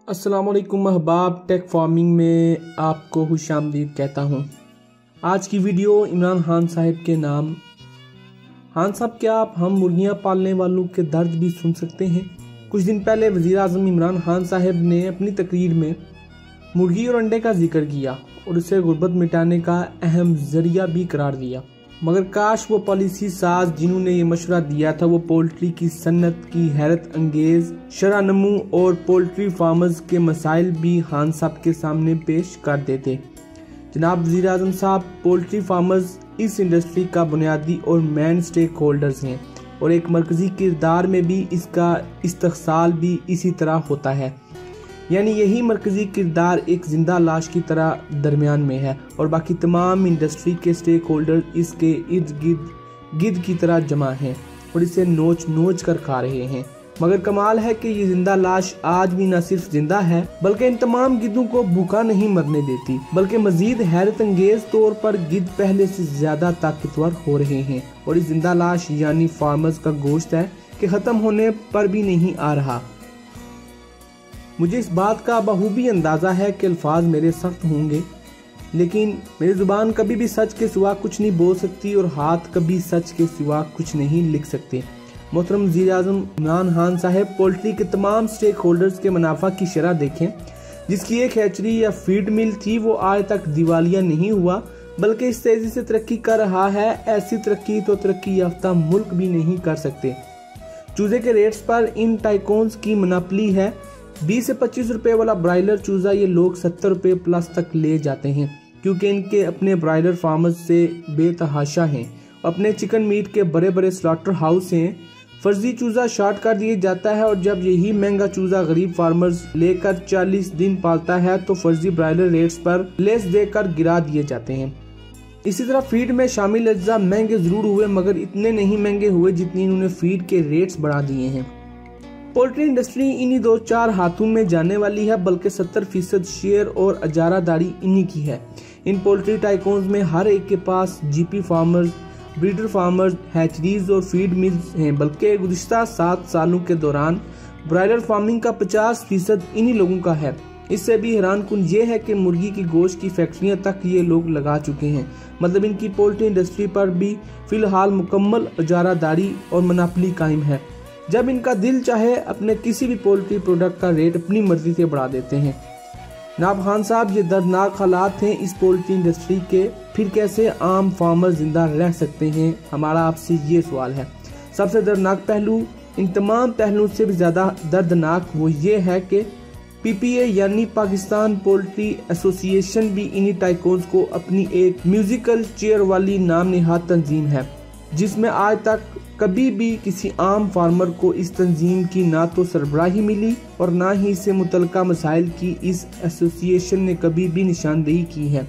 अस्सलाम वालेकुम अहबाब, टेक फार्मिंग में आपको खुशामदीद कहता हूँ। आज की वीडियो इमरान खान साहब के नाम। खान साहब, क्या आप हम मुर्गियाँ पालने वालों के दर्द भी सुन सकते हैं? कुछ दिन पहले वज़ीर आज़म इमरान खान साहब ने अपनी तकरीर में मुर्गी और अंडे का जिक्र किया और उसे गुर्बत मिटाने का अहम जरिया भी करार दिया। मगर काश वो पॉलिसी साज जिन्होंने ये मशवरा दिया था वो पोल्ट्री की सन्नत की हैरत अंगेज शरह-नमू और पोल्ट्री फार्मर्स के मसाइल भी खान साहब के सामने पेश कर देते। जनाब वज़ीर आज़म साहब, पोल्ट्री फार्मर्स इस इंडस्ट्री का बुनियादी और मेन स्टेक होल्डर्स हैं और एक मरकजी किरदार में भी इसका इस्तहसाल भी इसी तरह होता है। यानी यही मरकजी किरदार एक जिंदा लाश की तरह दरमियान में है और बाकी तमाम इंडस्ट्री के स्टेक होल्डर इसके इर्द गिर्द की तरह जमा हैं और इसे नोच नोच कर खा रहे हैं। मगर कमाल है कि ये जिंदा लाश आज भी न सिर्फ जिंदा है बल्कि इन तमाम गिद्धों को भूखा नहीं मरने देती, बल्कि मजीद हैरत अंगेज तौर पर गिद्ध पहले से ज्यादा ताकतवर हो रहे हैं और इस जिंदा लाश यानी फार्मर्स का गोश्त है कि खत्म होने पर भी नहीं आ रहा। मुझे इस बात का बखूबी अंदाज़ा है कि अल्फाज मेरे सख्त होंगे, लेकिन मेरी ज़ुबान कभी भी सच के सिवा कुछ नहीं बोल सकती और हाथ कभी सच के सिवा कुछ नहीं लिख सकते। मोहतरम वज़ीर आज़म इमरान खान साहब, पोल्ट्री के तमाम स्टेक होल्डर्स के मुनाफा की शरह देखें। जिसकी एक हैचरी या फीड मिल थी वो आज तक दिवालिया नहीं हुआ बल्कि इस तेज़ी से तरक्की कर रहा है। ऐसी तरक्की तो तरक्की याफ्ता मुल्क भी नहीं कर सकते। चूजे के रेट्स पर इन टाइकोन्स की मुनाफली है। 20 से 25 रुपए वाला ब्रायलर चूजा ये लोग 70 रुपए प्लस तक ले जाते हैं क्योंकि इनके अपने ब्रायलर फार्मर्स से बेतहाशा हैं। अपने चिकन मीट के बड़े बड़े स्लॉटर हाउस हैं। फर्जी चूजा शॉर्ट कर दिया जाता है और जब यही महंगा चूजा गरीब फार्मर्स लेकर 40 दिन पालता है तो फर्जी ब्रायलर रेट्स पर लेस देकर गिरा दिए जाते हैं। इसी तरह फीड में शामिल अज्जा महंगे जरूर हुए मगर इतने नहीं महंगे हुए जितनी इन्होंने फीड के रेट्स बढ़ा दिए हैं। पोल्ट्री इंडस्ट्री इन्हीं 2-4 हाथों में जाने वाली है बल्कि 70% शेयर और अजारादारी इन्हीं की है। इन पोल्ट्री टाइकोन्स में हर एक के पास GP farmers, breeder farmers, hatcheries और फीड मिल्स हैं। बल्कि गुज़िश्ता 7 सालों के दौरान ब्रायलर फार्मिंग का 50% इन्हीं लोगों का है। इससे भी हैरान कुन ये है कि मुर्गी की गोश्त की फैक्ट्रियां तक ये लोग लगा चुके हैं। मतलब इनकी पोल्ट्री इंडस्ट्री पर भी फिलहाल मुकम्मल अजारादारी और मुनाफली कायम है। जब इनका दिल चाहे अपने किसी भी पोल्ट्री प्रोडक्ट का रेट अपनी मर्जी से बढ़ा देते हैं। जनाब खान साहब, ये दर्दनाक हालात हैं इस पोल्ट्री इंडस्ट्री के। फिर कैसे आम फार्मर जिंदा रह सकते हैं? हमारा आपसे ये सवाल है। सबसे दर्दनाक पहलू, इन तमाम पहलुओं से भी ज्यादा दर्दनाक वो ये है कि PPA यानी पाकिस्तान पोल्ट्री एसोसिएशन भी इन्हीं टाइकोन्स को अपनी एक म्यूजिकल चेयर वाली नाम निहाद तंजीम है जिसमें आज तक कभी भी किसी आम फार्मर को इस तंजीम की ना तो सरबराही मिली और ना ही इससे मुतल्लिका मसाइल की इस एसोसिएशन ने कभी भी निशानदेही की है।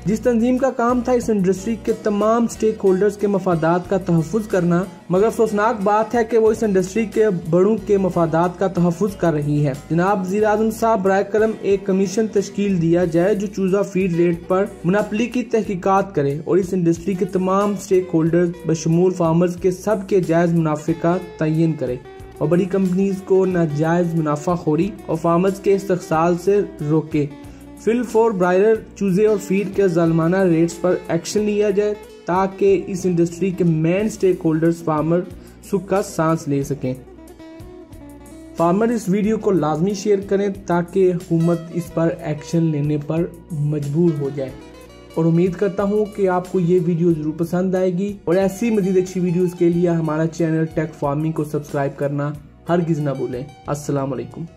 जिस तंजीम का काम था इस इंडस्ट्री के तमाम स्टेक होल्डर्स के मफादात का तहफ़्फ़ुज़ करना, मगर अफसोसनाक बात है कि वो इस इंडस्ट्री के बड़ों के मफादात का तहफ़्फ़ुज़ कर रही है। जनाब वज़ीर आज़म साहब, बराए करम एक कमीशन तश्कील दिया जाए जो चूजा फीड रेट पर मुनाफली की तहकीकात करे और इस इंडस्ट्री के तमाम स्टेक होल्डर्स बशमूल फार्मर्स के सब के जायज़ मुनाफे का तयन करे और बड़ी कंपनीज को नाजायज़ मुनाफाखोरी और फार्मर्स के इस्तहसाल से रोके। फिल फॉर ब्रायलर चूजे और फीड के ज़ालिमाना रेट्स पर एक्शन लिया जाए ताकि इस इंडस्ट्री के मेन स्टेक होल्डर्स फार्मर सुख का सांस ले सकें। फार्मर इस वीडियो को लाजमी शेयर करें ताकि हुकूमत इस पर एक्शन लेने पर मजबूर हो जाए और उम्मीद करता हूँ कि आपको ये वीडियो जरूर पसंद आएगी और ऐसी मजीद अच्छी वीडियोस के लिए हमारा चैनल टेक फार्मिंग को सब्सक्राइब करना हरगिज़ ना भूलें। अस्सलाम वालेकुम।